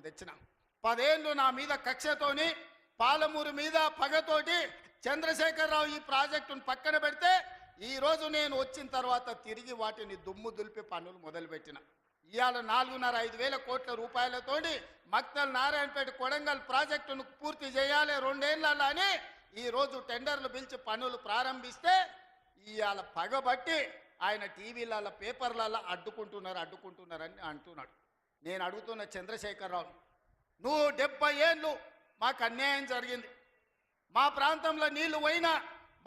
ప్రాజెక్టులు తెచ్చిన. 10 ఏళ్ళు నా మీద కక్షతోని పాలమూరు మీద పగతోటి చంద్రశేఖరరావు ఈ ప్రాజెక్టును పక్కన పెడితే ఈరోజు నేను వచ్చిన తర్వాత తిరిగి వాటిని దుమ్ము దులిపి పనులు మొదలుపెట్టిన. ఇవాళ 4,500 వేల కోట్ల రూపాయలతోటి మక్తల్ నారాయణపేట కొడంగల్ ప్రాజెక్టును పూర్తి చేయాలి 2 ఏళ్ళ అని ఈరోజు టెండర్లు పిలిచి పనులు ప్రారంభిస్తే ఇవాళ పగబట్టి ఆయన టీవీలలో పేపర్లలో అడ్డుకుంటున్నారని అంటున్నాడు. నేను అడుగుతున్న చంద్రశేఖరరావు, నువ్వు 70 ఏళ్ళు మాకు అన్యాయం జరిగింది, మా ప్రాంతంలో నీళ్లు పోయినా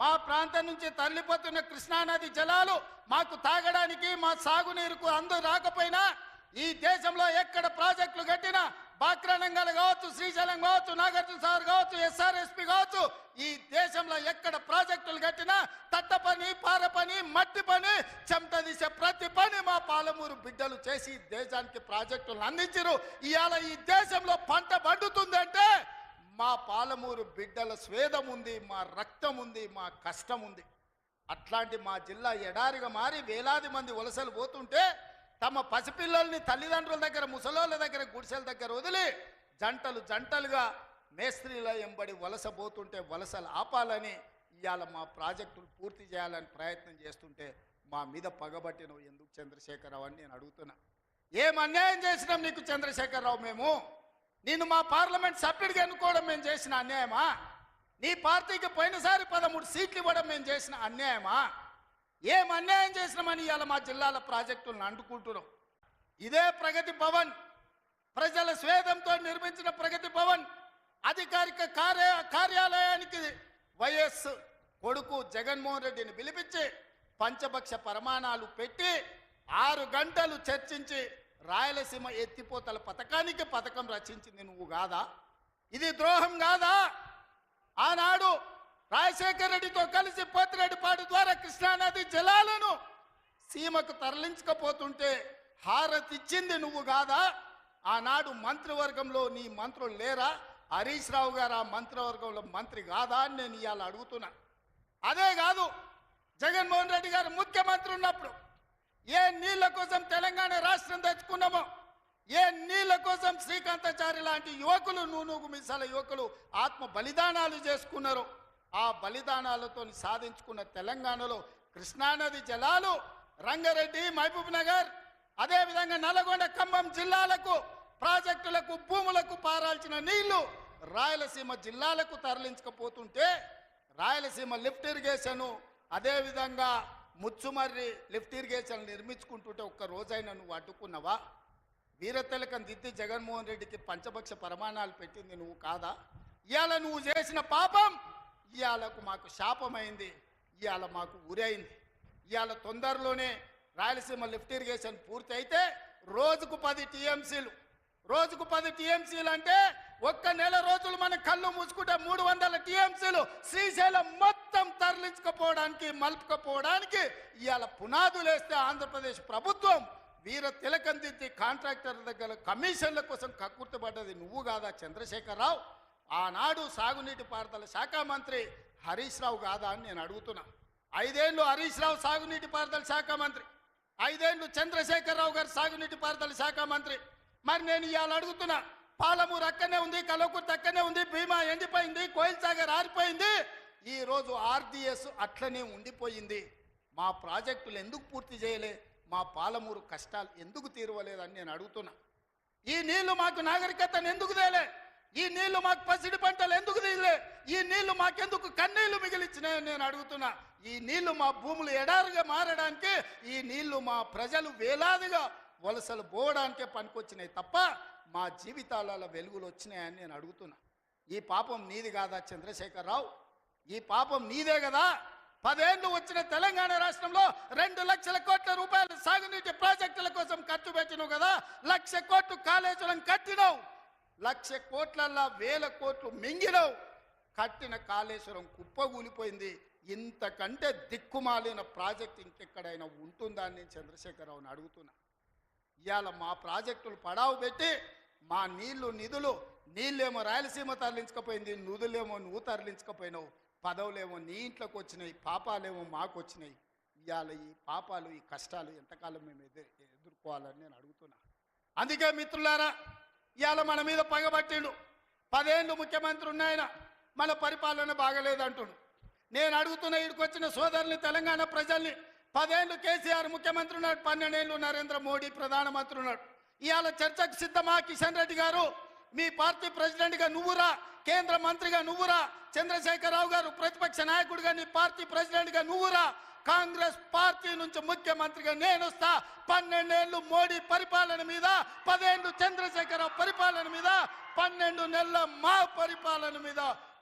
మా ప్రాంతం నుంచి తరలిపోతున్న కృష్ణానది జలాలు మాకు తాగడానికి మా సాగునీరుకు అందు రాకపోయినా ఈ దేశంలో ఎక్కడ ప్రాజెక్టులు కట్టినా బాక్రానంగల్ కావచ్చు, శ్రీశైలం కావచ్చు, నాగార్జున సాగర్ కావచ్చు, ఎస్ఆర్ఎస్పి కావచ్చు, ఈ దేశంలో ఎక్కడ ప్రాజెక్టులు కట్టినా తట్ట పని, పార పని, మట్టి పని, చెమట తీసే ప్రతి పని మా పాలమూరు బిడ్డలు చేసి దేశానికి ప్రాజెక్టులను అందించారు. ఇవాళ ఈ దేశంలో పంట పండుతుందంటే మా పాలమూరు బిడ్డల స్వేదం ఉంది, మా రక్తం ఉంది, మా కష్టం ఉంది. అట్లాంటి మా జిల్లా ఎడారిగా మారి వేలాది మంది వలసలు పోతుంటే తమ పసిపిల్లల్ని తల్లిదండ్రుల దగ్గర, ముసలోళ్ళ దగ్గర, గుడిసెల దగ్గర వదిలి జంటలుగా మేస్త్రీల ఎంబడి వలస పోతుంటే వలసలు ఆపాలని ఇవాళ మా ప్రాజెక్టులు పూర్తి చేయాలని ప్రయత్నం చేస్తుంటే మా మీద పగబట్టినవు ఎందుకు చంద్రశేఖరరావు అని నేను అడుగుతున్నా. ఏం అన్యాయం చేసినాం నీకు చంద్రశేఖరరావు? మేము నిన్ను మా పార్లమెంట్ సభ్యుడిగా ఎన్నుకోవడం మేము చేసిన అన్యాయమా? నీ పార్టీకి పోయినసారి 13 సీట్లు ఇవ్వడం మేము చేసిన అన్యాయమా? ఏం అన్యాయం చేసినామని ఇవాళ మా జిల్లాల ప్రాజెక్టులను అంటుకుంటున్నాం. ఇదే ప్రగతి భవన్, ప్రజల స్వేదంతో నిర్మించిన ప్రగతి భవన్ అధికారిక కార్యాలయానికి వైఎస్ కొడుకు జగన్మోహన్ రెడ్డిని పిలిపించి పంచపక్ష ప్రమాణాలు పెట్టి 6 గంటలు చర్చించి రాయలసీమ ఎత్తిపోతల పథకం రచించింది నువ్వు కాదా? ఇది ద్రోహం కాదా? ఆనాడు రాజశేఖర రెడ్డితో కలిసి పోతిరెడ్డిపాడు ద్వారా కృష్ణానది జలాలను సీమకు తరలించకపోతుంటే హారతిచ్చింది నువ్వు కాదా? ఆనాడు మంత్రివర్గంలో నీ మంత్రులు లేరా? హరీష్ రావు గారు ఆ మంత్రివర్గంలో మంత్రి కాదా అని నేను ఇవాళ అడుగుతున్నా. అదే కాదు, జగన్మోహన్ రెడ్డి గారు ముఖ్యమంత్రి ఉన్నప్పుడు ఏ నీళ్ల కోసం తెలంగాణ రాష్ట్రం తెచ్చుకున్నామో, ఏ నీళ్ల కోసం శ్రీకాంతాచారి లాంటి యువకులు, నూనూగు మిసాల యువకులు ఆత్మ బలిదానాలు చేసుకున్నారు, ఆ బలిదానాలతో సాధించుకున్న తెలంగాణలో కృష్ణానది జలాలు రంగారెడ్డి, మహబూబ్ నగర్, అదేవిధంగా నల్గొండ, ఖమ్మం జిల్లాలకు ప్రాజెక్టులకు, భూములకు పారాల్సిన నీళ్లు రాయలసీమ జిల్లాలకు తరలించకపోతుంటే రాయలసీమ లిఫ్ట్ ఇరిగేషను, అదేవిధంగా ముచ్చుమర్రి లిఫ్ట్ ఇరిగేషన్ నిర్మించుకుంటుంటే ఒక్క రోజైనా నువ్వు అడ్డుకున్నావా? వీరతిలకం దిద్ది జగన్మోహన్ రెడ్డికి పంచపక్ష ప్రమాణాలు పెట్టింది నువ్వు కాదా? ఇవాళ నువ్వు చేసిన పాపం ఇవాళకు మాకు శాపమైంది, ఇవాళ మాకు ఉరైంది. ఇవాళ తొందరలోనే రాయలసీమ లిఫ్ట్ ఇరిగేషన్ పూర్తి అయితే రోజుకు 10 టీఎంసీలు అంటే ఒక్క నెల రోజులు మన కళ్ళు మూసుకుంటే 300 టీఎంసీలు శ్రీశైలం మొత్తం తరలించకపోవడానికి, మలుపుకపోవడానికి ఇవాళ పునాదులు వేస్తే ఆంధ్రప్రదేశ్ ప్రభుత్వం వీర తిలకం దిద్ది కాంట్రాక్టర్ల దగ్గర కమిషన్ల కోసం కక్కుర్తిపడ్డది నువ్వు కాదా చంద్రశేఖరరావు? ఆనాడు సాగునీటి పారుదల శాఖ మంత్రి హరీష్ రావు కాదా అని నేను అడుగుతున్నా. 5 ఏళ్ళు హరీష్ రావు సాగునీటి పారుదల శాఖ మంత్రి, 5 ఏళ్ళు చంద్రశేఖరరావు గారు సాగునీటి పారుదల శాఖ మంత్రి. మరి నేను ఇవాళ అడుగుతున్నా, పాలమూరు అక్కనే ఉంది, కల్వకుర్తి అక్కనే ఉంది, భీమా ఎండిపోయింది, కోయిల్ సాగర్ ఆరిపోయింది, ఈరోజు ఆర్డీఎస్ అట్లనే ఉండిపోయింది. మా ప్రాజెక్టులు ఎందుకు పూర్తి చేయలే? మా పాలమూరు కష్టాలు ఎందుకు తీరవలేదని నేను అడుగుతున్నా. ఈ నీళ్లు మాకు నాగరికతను ఎందుకు తేలే? ఈ నీళ్లు మాకు పసిడి పంటలు ఎందుకు తీయలే? ఈ నీళ్లు మాకెందుకు కన్నీళ్లు మిగిలిచ్చినాయని నేను అడుగుతున్నా. ఈ నీళ్లు మా భూములు ఎడారుగా మారడానికి, ఈ నీళ్లు మా ప్రజలు వేలాదిగా వలసలు పోవడానికే పనికొచ్చినాయి తప్ప మా జీవితాలలో వెలుగులు వచ్చినాయని నేను అడుగుతున్నా. ఈ పాపం నీది కాదా చంద్రశేఖరరావు? ఈ పాపం నీదే కదా? 10 ఏళ్ళు వచ్చిన తెలంగాణ రాష్ట్రంలో 2 లక్షల కోట్ల రూపాయలు సాగునీటి ప్రాజెక్టుల కోసం ఖర్చు పెట్టినావు కదా. 1,00,000 కోట్లు కాళేశ్వరం కట్టినావు, 1,00,000 కోట్లల్లా 1,000 కోట్లు మింగినావు. కట్టిన కాళేశ్వరం కుప్పగూలిపోయింది. ఇంతకంటే దిక్కుమాలిన ప్రాజెక్ట్ ఇంకెక్కడైనా ఉంటుందా అని నేను చంద్రశేఖరరావుని అడుగుతున్నా. ఇవాళ మా ప్రాజెక్టులు పడావు పెట్టి మా నిధులు నీళ్ళేమో రాయలసీమ తరలించకపోయింది, నిధులేమో నువ్వు తరలించకపోయినావు, పదవులేమో నీ ఇంట్లోకి వచ్చినాయి, పాపాలేమో మాకు వచ్చినాయి. ఇవాళ ఈ పాపాలు, ఈ కష్టాలు ఎంతకాలం మేము ఎదుర్కోవాలని నేను అడుగుతున్నా. అందుకే మిత్రులారా, ఇవాళ మన మీద పగబట్టిండు. 10 ఏళ్ళు ముఖ్యమంత్రి ఉన్నాయన, మన పరిపాలన బాగలేదంటుండు. నేను అడుగుతున్న ఇక్కడికి వచ్చిన సోదరుని, తెలంగాణ ప్రజల్ని, 10 ఏళ్ళు కేసీఆర్ ముఖ్యమంత్రి ఉన్నాడు, 12 ఏళ్ళు నరేంద్ర మోడీ ప్రధానమంత్రి ఉన్నాడు. ఇవాళ చర్చకు సిద్ధమా? కిషన్ రెడ్డి గారు, మీ పార్టీ ప్రెసిడెంట్గా నువ్వురా, కేంద్ర మంత్రిగా నువ్వురా, చంద్రశేఖరరావు గారు ప్రతిపక్ష నాయకుడిగా నీ పార్టీ ప్రెసిడెంట్గా నువ్వురా, కాంగ్రెస్ పార్టీ నుంచి ముఖ్యమంత్రిగా నేను వస్తా. 12 ఏళ్ళు మోడీ పరిపాలన మీద, 10 ఏళ్ళు చంద్రశేఖరరావు పరిపాలన మీద, 12 నెలల మా పరిపాలన మీద,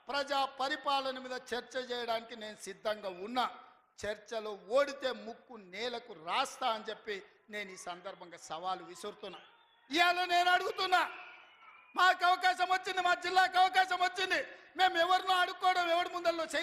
ప్రజా పరిపాలన మీద చర్చ చేయడానికి నేను సిద్ధంగా ఉన్నా. చర్చలో ఓడితే ముక్కు నేలకు రాస్తా అని చెప్పి నేను ఈ సందర్భంగా సవాలు విసురుతున్నా. ఇవాళ నేను అడుగుతున్నా, మాకు అవకాశం వచ్చింది, మా జిల్లాకు అవకాశం వచ్చింది, మేము ఎవరినో అడుక్కోవడం, ఎవరి ముందల్లో